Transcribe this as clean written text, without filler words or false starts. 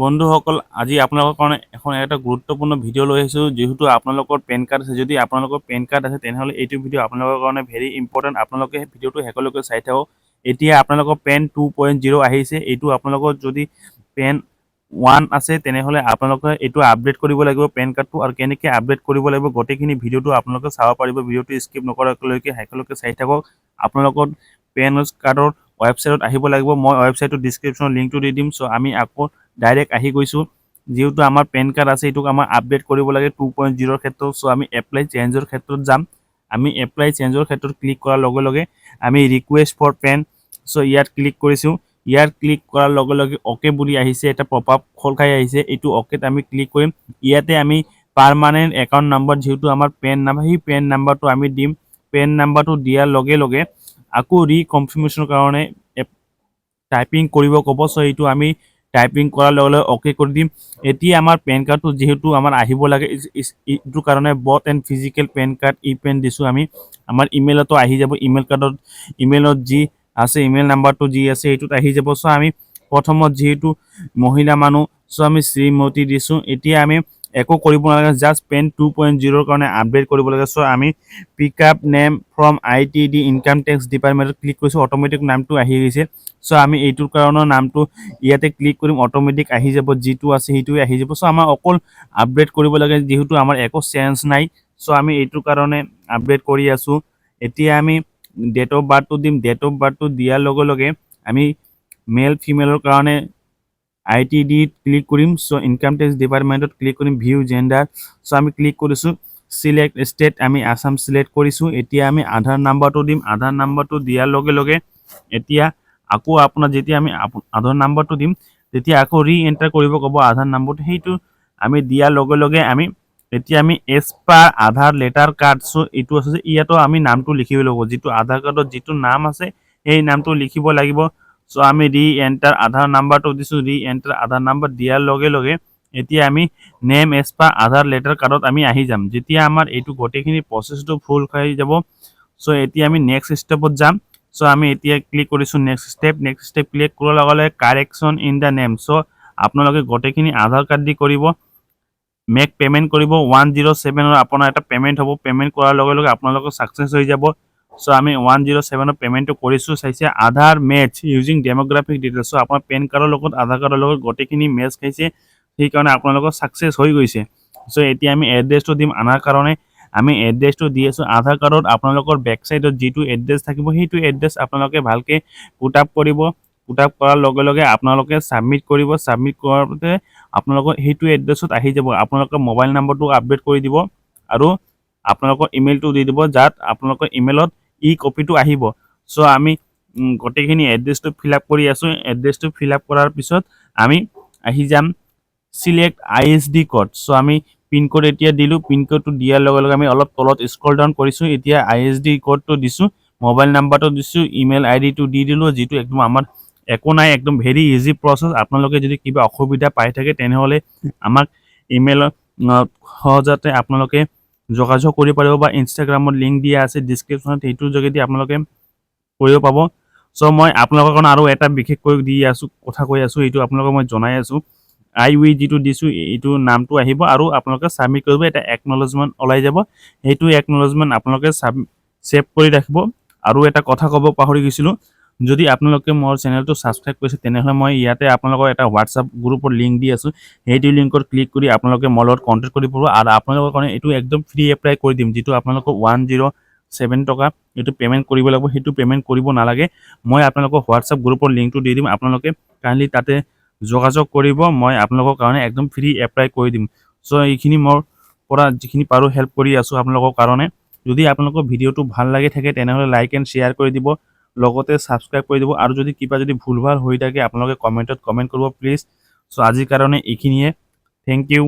বন্ধুসকল আজি আপোনালোকৰ কাৰণে এখন এটা গুৰুত্বপূৰ্ণ ভিডিঅ' লৈ আহিছোঁ যেহেতু আপোনালোকৰ পেন কাৰ্ড আছে যদি আপোনালোকৰ পেন কাৰ্ড আছে তেনেহ'লে এইটো ভিডিঅ' আপোনালোকৰ কাৰণে ভেৰি ইম্পৰ্টেণ্ট আপোনালোকে ভিডিঅ'টো শেষলৈকে চাই থাকক এতিয়া আপোনালোকৰ পেন 2.0 আহিছে এইটো আপোনালোকৰ যদি পেন 1 আছে তেনেহ'লে আপোনালোকে এইটো আপডেট কৰিব লাগিব পেন কাৰ্ডটো আৰু কেনেকৈ আপডেট কৰিব লাগিব গোটেইখিনি ভিডিঅ'টো আপোনালোকে চাব পাৰিব ভিডিঅ'টো স্কিপ নকৰালৈকে শেষলৈকে চাই থাকক আপোনালোকৰ পেন কাৰ্ডৰ ৱেবছাইটত আহিব লাগিব মই ৱেবছাইটৰ ডিছক্ৰিপশ্যনৰ লিংকটো দি দিম চ' আমি আকৌ ডাইৰেক্ট আহি গৈছোঁ যেহেতু আমাৰ পেন কাৰ্ড আছে এইটোক আমাৰ আপডেট কৰিব লাগে 2.0 ক্ষেত্ৰত চ' আমি এপ্লাই চেঞ্জৰ ক্ষেত্ৰত যাম আমি এপ্লাই চেঞ্জৰ ক্ষেত্ৰত ক্লিক কৰাৰ লগে লগে আমি ৰিকুৱেষ্ট ফৰ পেন চ' ইয়াত ক্লিক কৰিছোঁ ইয়াত ক্লিক কৰাৰ লগে লগে অ'কে বুলি আহিছে এটা পপ আপ খোল খাই আহিছে এইটো অ'কেত আমি ক্লিক কৰিম ইয়াতে আমি পাৰ্মানেণ্ট একাউণ্ট নাম্বাৰ যেহেতু আমাৰ পেন নাম্বাৰ সেই পেন নাম্বাৰটো আমি দিম পেন নাম্বাৰটো দিয়াৰ লগে লগে আকৌ ৰিকনফাৰ্মেশ্যনৰ কাৰণে টাইপিং কৰিব ক'ব চ' এইটো আমি টাইপিং কৰাৰ লগে লগে অ'কে কৰি দিম এতিয়া আমাৰ পেন কাৰ্ডটো যেহেতু আমাৰ আহিব লাগে এইটোৰ কাৰণে both and physical PAN card e PAN দিছোঁ আমি আমাৰ ইমেইলতো আহি যাব ইমেইলত যি আছে ইমেইল নাম্বাৰটো যি আছে এইটোত আহি যাব চ' আমি প্ৰথমত যেহেতু মহিলা মানুহ চ' আমি শ্ৰীমতী দিছোঁ এতিয়া আমি একো কৰিব নালাগে জাষ্ট পেন 2.0 কাৰণে আপডেট কৰিব লাগে চ' আমি pick up name from ITD income tax ডিপাৰ্টমেণ্টত ক্লিক কৰিছোঁ অট'মেটিক নামটো আহি গৈছে চ' আমি এইটোৰ কাৰণে নামটো ইয়াতে ক্লিক কৰিম অট'মেটিক আহি যাব যিটো আছে সেইটোৱে আহি যাব চ' আমাৰ অকল আপডেট কৰিব লাগে যেহেতু আমাৰ একো চেঞ্জ নাই চ' আমি এইটোৰ কাৰণে আপডেট কৰি আছোঁ এতিয়া আমি ডেট অফ বাৰ্থটো দিম ডেট অফ বাৰ্থটো দিয়াৰ লগে লগে আমি মেল ফিমেলৰ কাৰণে ITD ক্লিক কৰিম চ' ইনকাম টেক্স ডিপাৰ্টমেণ্টত ক্লিক কৰিম ভিউ জেণ্ডাৰ চ' আমি ক্লিক কৰিছোঁ চিলেক্ট ষ্টেট আমি আছাম চিলেক্ট কৰিছোঁ এতিয়া আমি আধাৰ নাম্বাৰটো দিম আধাৰ নাম্বাৰটো দিয়াৰ লগে লগে এতিয়া আকৌ আপোনাৰ যেতিয়া আমি আধাৰ নাম্বাৰটো দিম তেতিয়া আকৌ ৰি এণ্টাৰ কৰিব ক'ব আধাৰ নাম্বাৰটো সেইটো আমি দিয়াৰ লগে লগে আমি এতিয়া আমি এজ পাৰ আধাৰ লেটাৰ কাৰ্ড চ' এইটো আছে যে ইয়াতো আমি নামটো লিখিব লাগিব যিটো আধাৰ কাৰ্ডত যিটো নাম আছে সেই নামটো লিখিব লাগিব চ' আমি ৰি এণ্টাৰ আধাৰ নাম্বাৰটো দিছোঁ ৰি এণ্টাৰ আধাৰ নাম্বাৰ দিয়াৰ লগে লগে এতিয়া আমি নেম এজ পাৰ আধাৰ লেটাৰ কাৰ্ডত আমি আহি যাম যেতিয়া আমাৰ এইটো গোটেইখিনি প্ৰচেছটো ফুল খাই যাব চ' এতিয়া আমি নেক্সট ষ্টেপত যাম চ' আমি এতিয়া ক্লিক কৰিছোঁ নেক্সট ষ্টেপ ক্লিক কৰাৰ লগে লগে কাৰেকশ্যন ইন দ্য নেম চ' আপোনালোকে গোটেইখিনি আধাৰ কাৰ্ড দি কৰিব মেক পে'মেণ্ট কৰিব 107ৰ আপোনাৰ এটা পে'মেণ্ট হ'ব পে'মেণ্ট কৰাৰ লগে লগে আপোনালোকৰ ছাকচেছ হৈ যাব চ' আমি 107ৰ পে'মেণ্টটো কৰিছোঁ চাইছে আধাৰ মেচ ইউজিং ডেম'গ্ৰাফিক ডিটেইলছ চ' আপোনাৰ পেন কাৰ্ডৰ লগত আধাৰ কাৰ্ডৰ লগত গোটেইখিনি মেচ খাইছে সেইকাৰণে আপোনালোকৰ ছাকচেছ হৈ গৈছে চ' এতিয়া আমি এড্ৰেছটো দিম আনাৰ কাৰণে আমি এড্ৰেছটো দি আছোঁ আধাৰ কাৰ্ডত আপোনালোকৰ বেক চাইডত যিটো এড্ৰেছ থাকিব সেইটো এড্ৰেছ আপোনালোকে ভালকৈ পুট আপ কৰিব পুট আপ কৰাৰ লগে লগে আপোনালোকে ছাবমিট কৰিব ছাবমিট কৰাতে আপোনালোকৰ সেইটো এড্ৰেছত আহি যাব আপোনালোকৰ মোবাইল নম্বৰটো আপডেট কৰি দিব আৰু আপোনালোকৰ ইমেইলটো দি দিব যাত আপোনালোকৰ ইমেইলত কপিটো আহিব চ' আমি গোটেইখিনি এড্ৰেছটো ফিল আপ কৰি আছোঁ এড্ৰেছটো ফিল আপ কৰাৰ পিছত আমি আহি যাম চিলেক্ট ISD কোড চ' আমি পিনক'ড এতিয়া দিলোঁ পিনক'ডটো দিয়াৰ লগে লগে আমি অলপ তলত স্ক্ৰল ডাউন কৰিছোঁ এতিয়া ISD কোডটো দিছোঁ মোবাইল নাম্বাৰটো দিছোঁ ইমেইল আইডিটো দি দিলোঁ যিটো একদম আমাৰ একো নাই একদম ভেৰি ইজি প্ৰচেছ আপোনালোকে যদি কিবা অসুবিধা পাই থাকে তেনেহ'লে আমাক ইমেইলত সহজতে আপোনালোকে যোগাযোগ কৰিব পাৰিব বা ইনষ্টাগ্ৰামত লিংক দিয়া আছে ডিছক্ৰিপশ্যনত সেইটোৰ যোগেদি আপোনালোকে কৰিব পাব চ' মই আপোনালোকৰ কাৰণে আৰু এটা বিশেষকৈ দি আছোঁ কথা কৈ আছোঁ এইটো আপোনালোকক মই জনাই আছোঁ উই যিটো দিছোঁ এইটো নামটো আহিব আৰু আপোনালোকে ছাবমিট কৰিব এটা একনলেজমেণ্ট ওলাই যাব সেইটো একনলেজমেণ্ট আপোনালোকে ছেভ কৰি ৰাখিব আৰু এটা কথা ক'ব পাহৰি গৈছিলোঁ যদি আপোনালোকে মোৰ চেনেলটো ছাবস্ক্ৰাইব কৰিছে তেনেহ'লে মই ইয়াতে আপোনালোকৰ এটা হোৱাটছআপ গ্ৰুপৰ লিংক দি আছোঁ সেইটো লিংকত ক্লিক কৰি আপোনালোকে মোৰ লগত কণ্টেক্ট কৰিব পাৰিব আৰু আপোনালোকৰ কাৰণে এইটো একদম ফ্ৰী এপ্লাই কৰি দিম যিটো আপোনালোকক 107 টকা এইটো পে'মেণ্ট কৰিব লাগিব সেইটো পে'মেণ্ট কৰিব নালাগে মই আপোনালোকৰ হোৱাটছআপ গ্ৰুপৰ লিংকটো দি দিম আপোনালোকে কাইণ্ডলি তাতে যোগাযোগ কৰিব মই আপোনালোকৰ কাৰণে একদম ফ্ৰী এপ্লাই কৰি দিম চ' এইখিনি মোৰ পৰা যিখিনি পাৰোঁ হেল্প কৰি আছোঁ আপোনালোকৰ কাৰণে যদি আপোনালোকৰ ভিডিঅ'টো ভাল লাগি থাকে তেনেহ'লে লাইক এণ্ড শ্বেয়াৰ কৰি দিব লগতে ছাবস্ক্ৰাইব কৰি দিব আৰু যদি কিবা যদি ভুলভাল হৈ থাকে আপোনালোকে কমেণ্টত কমেণ্ট কৰিব প্লিজ চ' আজিৰ কাৰণে এইখিনিয়ে থেংক ইউ